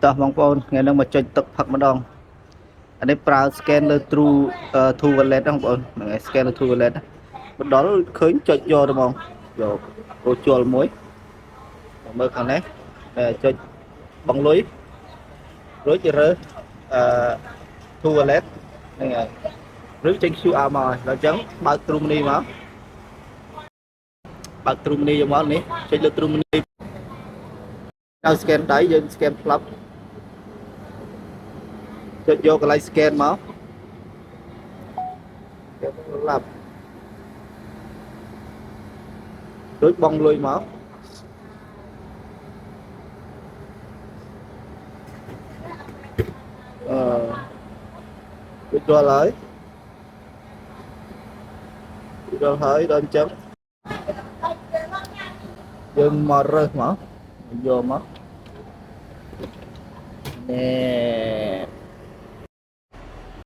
តោះបងប្អូនថ្ងៃនេះមកចុចទឹកផឹកម្ដងអានេះប្រើ scan លើ True True Wallet ហ្នឹងបងប្អូនហ្នឹងហើយ scan លើ True Wallet មកដល់ឃើញចុចយកទៅហ្មងយកចូលជល់មួយមើលខាងនេះចុចបងលុយរួចរើសTrue Wallet ហ្នឹងហើយឬចេញ QR មកហើយដល់អញ្ចឹងបើក True Money មកបើក True Money យកមកនេះចុចលើ True Money ដល់ scan ដៃយើង scan ផ្លាប់ចុចយកកន្លែង scan មកផ្លាប់ដូចបងលុយមកដូចចូលហើយដល់អញ្ចឹងយើងមករើសមកយកមកនេះ